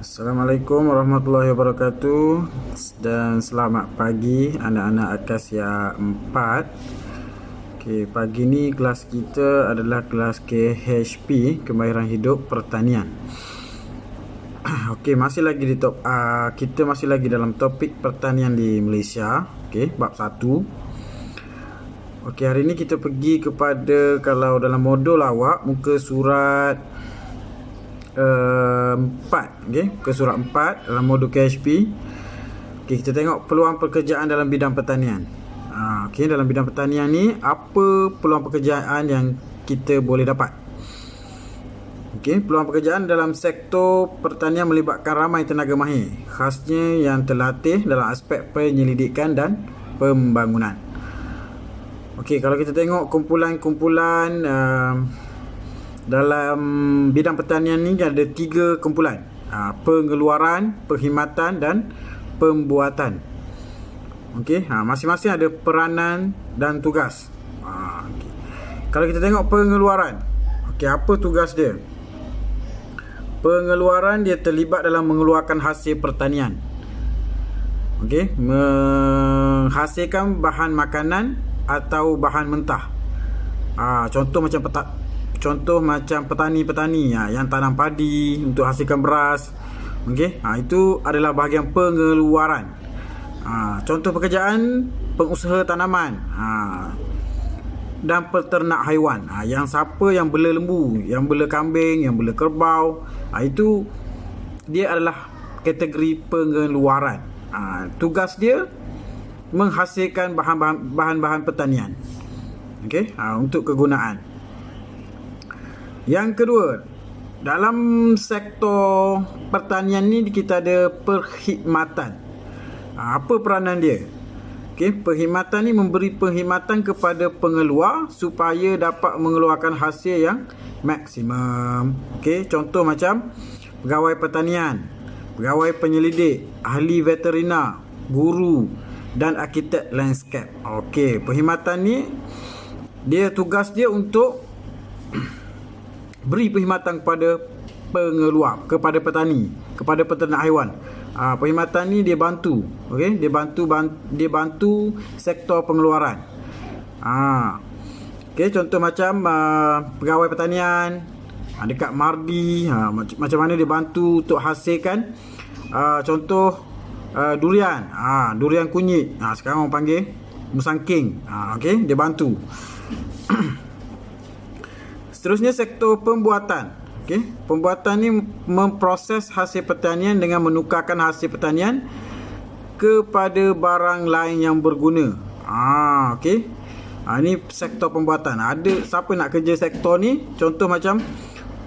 Assalamualaikum warahmatullahi wabarakatuh dan selamat pagi anak-anak Akasia 4. Okey, pagi ni kelas kita adalah kelas KHP, Kemahiran Hidup Pertanian. Okey, kita masih lagi dalam topik pertanian di Malaysia. Okey, bab 1. Okey, hari ni kita pergi kepada, kalau dalam modul awak muka surat 4, okay? Ke surat 4 dalam modul KHP. Okay, kita tengok peluang pekerjaan dalam bidang pertanian. Okay, dalam bidang pertanian ni, apa peluang pekerjaan yang kita boleh dapat? Okay, peluang pekerjaan dalam sektor pertanian melibatkan ramai tenaga mahir, khasnya yang terlatih dalam aspek penyelidikan dan pembangunan. Okay, kalau kita tengok kumpulan-kumpulan dalam bidang pertanian ni ada 3 kumpulan, pengeluaran, perkhidmatan dan pembuatan. Okey, masing-masing ada peranan dan tugas. Okay. Kalau kita tengok pengeluaran, okey, apa tugas dia? Pengeluaran dia terlibat dalam mengeluarkan hasil pertanian. Okey, menghasilkan bahan makanan atau bahan mentah. Contoh macam petani-petani yang tanam padi untuk hasilkan beras. Okey, itu adalah bahagian pengeluaran. Contoh pekerjaan pengusaha tanaman dan peternak haiwan. Yang siapa yang bela lembu, yang bela kambing, yang bela kerbau, itu dia adalah kategori pengeluaran. Tugas dia menghasilkan bahan-bahan pertanian. Okey, untuk kegunaan. Yang kedua, dalam sektor pertanian ni kita ada perkhidmatan. Apa peranan dia? Okey, perkhidmatan ni memberi perkhidmatan kepada pengeluar supaya dapat mengeluarkan hasil yang maksimum. Okey, contoh macam pegawai pertanian, pegawai penyelidik, ahli veterina, guru dan arkitek landscape. Okey, perkhidmatan ni tugas dia untuk beri perkhidmatan kepada pengeluar, kepada petani, kepada peternak haiwan. Perkhidmatan ni dia bantu, okey, dia bantu sektor pengeluaran. Okey, contoh macam pegawai pertanian dekat Mardi, macam mana dia bantu untuk hasilkan contoh durian, durian kunyit. Sekarang orang panggil musangking. Okey, dia bantu. Seterusnya sektor pembuatan. Okey, pembuatan ni memproses hasil pertanian dengan menukarkan hasil pertanian kepada barang lain yang berguna. Okey. Ini sektor pembuatan. Ada siapa nak kerja sektor ni? Contoh macam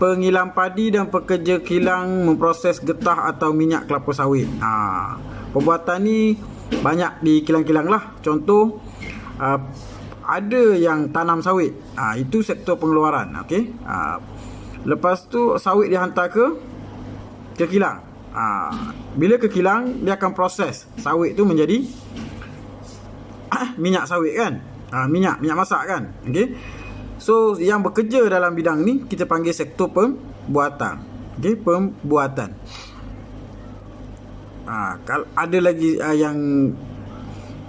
pengilang padi dan pekerja kilang memproses getah atau minyak kelapa sawit. Pembuatan ni banyak di kilang-kilang lah. Contoh ada yang tanam sawit. Itu sektor pengeluaran. Okey. Lepas tu sawit dihantar ke kilang. Bila ke kilang, dia akan proses sawit tu menjadi minyak sawit kan. Minyak masak kan. Okey. So yang bekerja dalam bidang ni kita panggil sektor pembuatan. Okey, pembuatan. Kalau ada lagi yang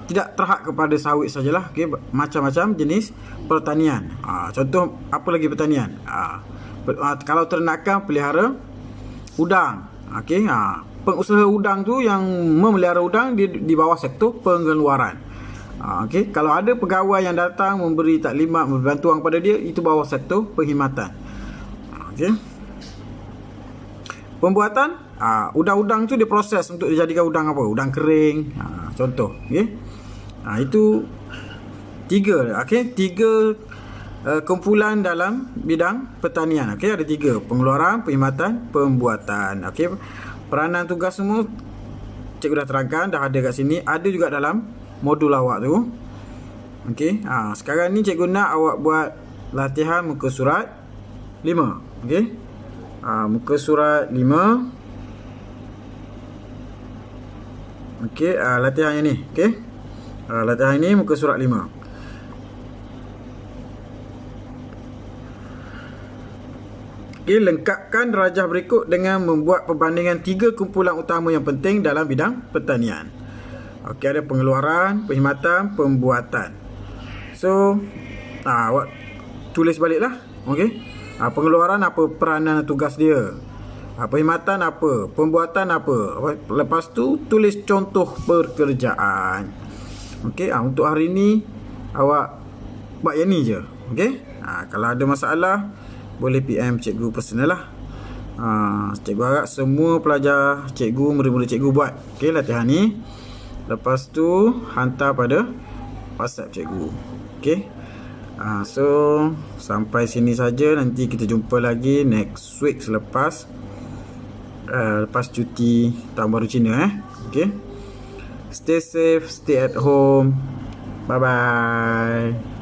tidak terhad kepada sawit sajalah. Okey, macam-macam jenis pertanian. Contoh apa lagi pertanian? Kalau ternakan, pelihara udang. Okey, pengusaha udang tu yang memelihara udang di bawah sektor pengeluaran. Okey, kalau ada pegawai yang datang memberi taklimat, memberi bantuan kepada dia, itu bawah sektor perkhidmatan. Okey. Pembuatan, udang-udang tu dia proses untuk dijadikan udang apa? Udang kering. Contoh, okey. Itu 3, okey, 3 kumpulan dalam bidang pertanian. Okey, ada 3, pengeluaran, perkhidmatan, pembuatan. Okey, peranan tugas semua cikgu dah terangkan, dah ada kat sini, ada juga dalam modul awak tu. Okey, sekarang ni cikgu nak awak buat latihan muka surat 5. Okey, muka surat 5. Okey, latihan yang ni. Okey, latihan ini muka surat 5. Okey, lengkapkan darjah berikut dengan membuat perbandingan 3 kumpulan utama yang penting dalam bidang pertanian. Okey, ada pengeluaran, perkhidmatan, pembuatan. So, awak tulis baliklah. Okey. Pengeluaran apa peranan dan tugas dia. Perkhidmatan apa, pembuatan apa. Lepas tu tulis contoh pekerjaan. Okey, untuk hari ni awak buat yang ni je. Okey. Kalau ada masalah boleh PM cikgu personal lah. Cikgu harap semua pelajar cikgu, murid-murid cikgu buat latihan ni. Lepas tu hantar pada WhatsApp cikgu. Okay. So sampai sini saja. Nanti kita jumpa lagi next week lepas cuti tahun baru Cina. Okay. Stay safe, stay at home. Bye bye.